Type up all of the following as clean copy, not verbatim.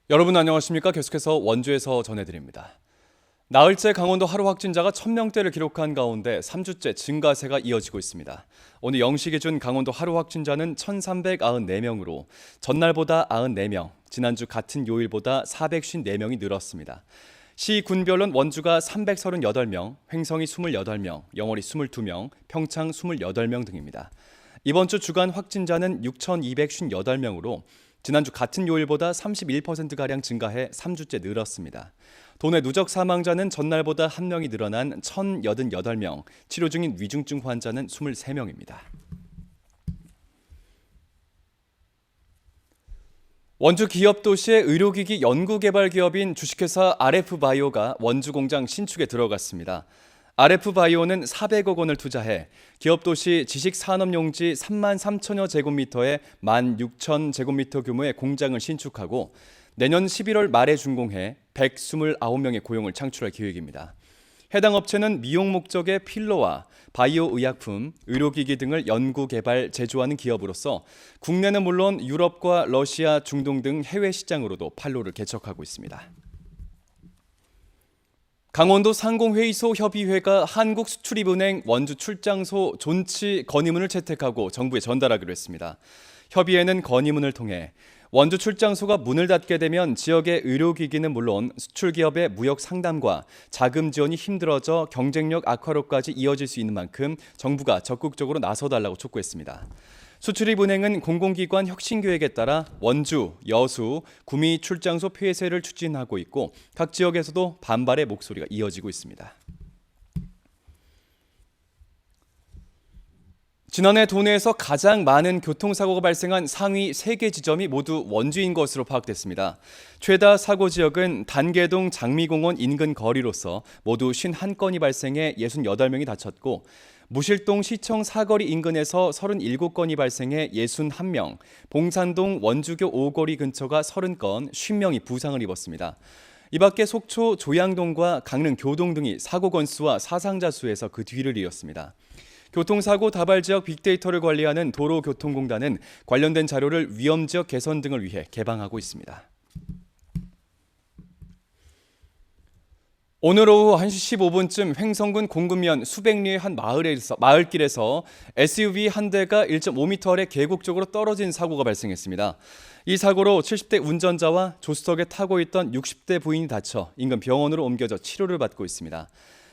여러분 안녕하십니까? 계속해서 원주에서 전해드립니다. 나흘째 강원도 하루 확진자가 1,000명대를 기록한 가운데 3주째 증가세가 이어지고 있습니다. 오늘 0시 기준 강원도 하루 확진자는 1,394명으로 전날보다 94명, 지난주 같은 요일보다 454명이 늘었습니다. 시 군별로는 원주가 338명, 횡성이 28명, 영월이 22명, 평창 28명 등입니다. 이번 주 주간 확진자는 6,258명으로 지난주 같은 요일보다 31%가량 증가해 3주째 늘었습니다. 도내 누적 사망자는 전날보다 1명이 늘어난 1,088명, 치료 중인 위중증 환자는 23명입니다. 원주 기업도시의 의료기기 연구개발 기업인 주식회사 RF바이오가 원주 공장 신축에 들어갔습니다. RF바이오는 400억 원을 투자해 기업도시 지식산업용지 3만 3천여 제곱미터에 1만 6천 제곱미터 규모의 공장을 신축하고 내년 11월 말에 준공해 129명의 고용을 창출할 계획입니다. 해당 업체는 미용 목적의 필러와 바이오 의약품, 의료기기 등을 연구, 개발, 제조하는 기업으로서 국내는 물론 유럽과 러시아, 중동 등 해외 시장으로도 판로를 개척하고 있습니다. 강원도 상공회의소 협의회가 한국수출입은행 원주 출장소 존치 건의문을 채택하고 정부에 전달하기로 했습니다. 협의회는 건의문을 통해 원주 출장소가 문을 닫게 되면 지역의 의료기기는 물론 수출기업의 무역 상담과 자금 지원이 힘들어져 경쟁력 악화로까지 이어질 수 있는 만큼 정부가 적극적으로 나서달라고 촉구했습니다. 수출입은행은 공공기관 혁신계획에 따라 원주, 여수, 구미 출장소 폐쇄를 추진하고 있고 각 지역에서도 반발의 목소리가 이어지고 있습니다. 지난해 도내에서 가장 많은 교통사고가 발생한 상위 3개 지점이 모두 원주인 것으로 파악됐습니다. 최다 사고 지역은 단계동 장미공원 인근 거리로서 모두 51건이 발생해 68명이 다쳤고 무실동 시청 사거리 인근에서 37건이 발생해 61명, 봉산동 원주교 5거리 근처가 30건, 50명이 부상을 입었습니다. 이 밖에 속초 조양동과 강릉 교동 등이 사고 건수와 사상자 수에서 그 뒤를 이었습니다. 교통사고 다발 지역 빅데이터를 관리하는 도로교통공단은 관련된 자료를 위험지역 개선 등을 위해 개방하고 있습니다. 오늘 오후 1시 15분쯤 횡성군 공금면 수백리의 한 마을길에서 SUV 한 대가 1.5m 아래 계곡 쪽으로 떨어진 사고가 발생했습니다. 이 사고로 70대 운전자와 조수석에 타고 있던 60대 부인이 다쳐 인근 병원으로 옮겨져 치료를 받고 있습니다.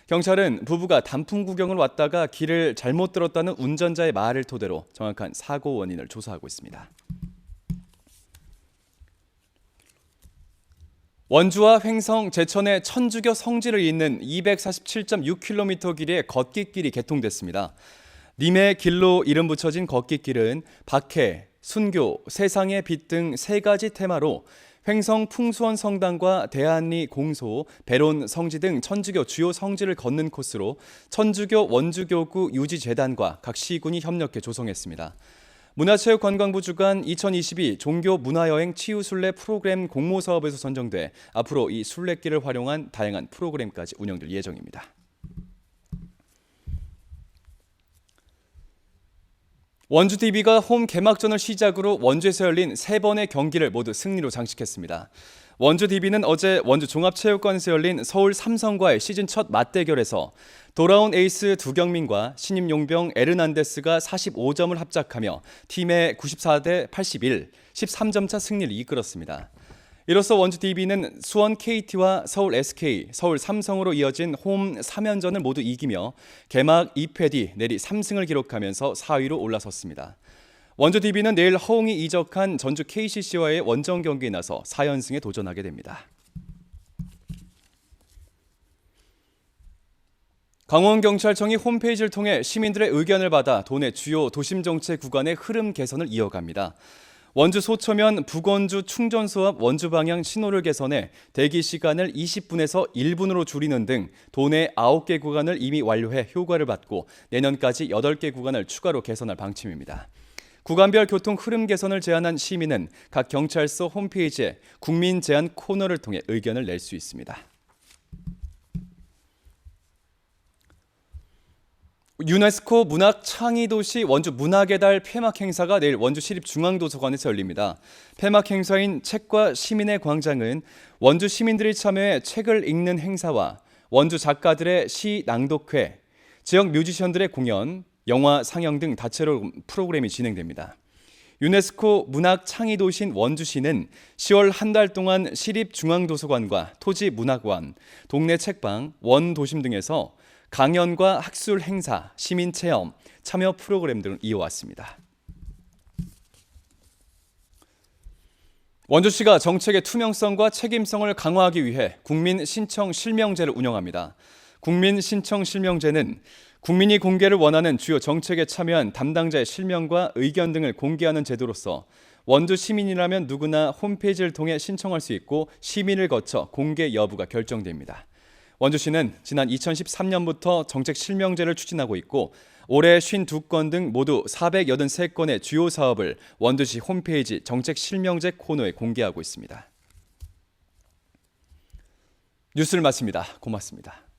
경찰은 부부가 단풍 구경을 왔다가 길을 잘못 들었다는 운전자의 말을 토대로 정확한 사고 원인을 조사하고 있습니다. 원주와 횡성, 제천의 천주교 성지를 잇는 247.6km 길이의 걷기길이 개통됐습니다. 님의 길로 이름 붙여진 걷기길은 박해, 순교, 세상의 빛 등 3가지 테마로 횡성 풍수원 성당과 대한리 공소, 배론 성지 등 천주교 주요 성지를 걷는 코스로 천주교 원주교구 유지재단과 각 시군이 협력해 조성했습니다. 문화체육관광부 주관 2022 종교문화여행 치유순례 프로그램 공모사업에서 선정돼 앞으로 이 순례길을 활용한 다양한 프로그램까지 운영될 예정입니다. 원주DB가 홈 개막전을 시작으로 원주에서 열린 3번의 경기를 모두 승리로 장식했습니다. 원주DB는 어제 원주 종합체육관에서 열린 서울 삼성과의 시즌 첫 맞대결에서 돌아온 에이스 두경민과 신임 용병 에르난데스가 45점을 합작하며 팀의 94대 81, 13점 차 승리를 이끌었습니다. 이로써 원주DB는 수원 KT와 서울 SK, 서울 삼성으로 이어진 홈 3연전을 모두 이기며 개막 2패 뒤 내리 3승을 기록하면서 4위로 올라섰습니다. 원주DB는 내일 허웅이 이적한 전주 KCC와의 원정 경기에 나서 4연승에 도전하게 됩니다. 강원경찰청이 홈페이지를 통해 시민들의 의견을 받아 도내 주요 도심정체 구간의 흐름 개선을 이어갑니다. 원주 소초면 북원주 충전소 앞 원주 방향 신호를 개선해 대기 시간을 20분에서 1분으로 줄이는 등 도내 9개 구간을 이미 완료해 효과를 받고 내년까지 8개 구간을 추가로 개선할 방침입니다. 구간별 교통 흐름 개선을 제안한 시민은 각 경찰서 홈페이지에 국민 제안 코너를 통해 의견을 낼 수 있습니다. 유네스코 문학 창의 도시 원주 문학의 달 폐막 행사가 내일 원주 시립중앙도서관에서 열립니다. 폐막 행사인 책과 시민의 광장은 원주 시민들이 참여해 책을 읽는 행사와 원주 작가들의 시 낭독회, 지역 뮤지션들의 공연, 영화 상영 등 다채로운 프로그램이 진행됩니다. 유네스코 문학 창의 도시인 원주시는 10월 한 달 동안 시립중앙도서관과 토지문학원, 동네 책방, 원도심 등에서 강연과 학술 행사, 시민 체험, 참여 프로그램 등을 이어왔습니다. 원주시가 정책의 투명성과 책임성을 강화하기 위해 국민 신청 실명제를 운영합니다. 국민 신청 실명제는 국민이 공개를 원하는 주요 정책에 참여한 담당자의 실명과 의견 등을 공개하는 제도로서 원주 시민이라면 누구나 홈페이지를 통해 신청할 수 있고 시민을 거쳐 공개 여부가 결정됩니다. 원주시는 지난 2013년부터 정책 실명제를 추진하고 있고 올해 52건 등 모두 483건의 주요 사업을 원주시 홈페이지 정책 실명제 코너에 공개하고 있습니다. 뉴스를 마칩니다. 고맙습니다.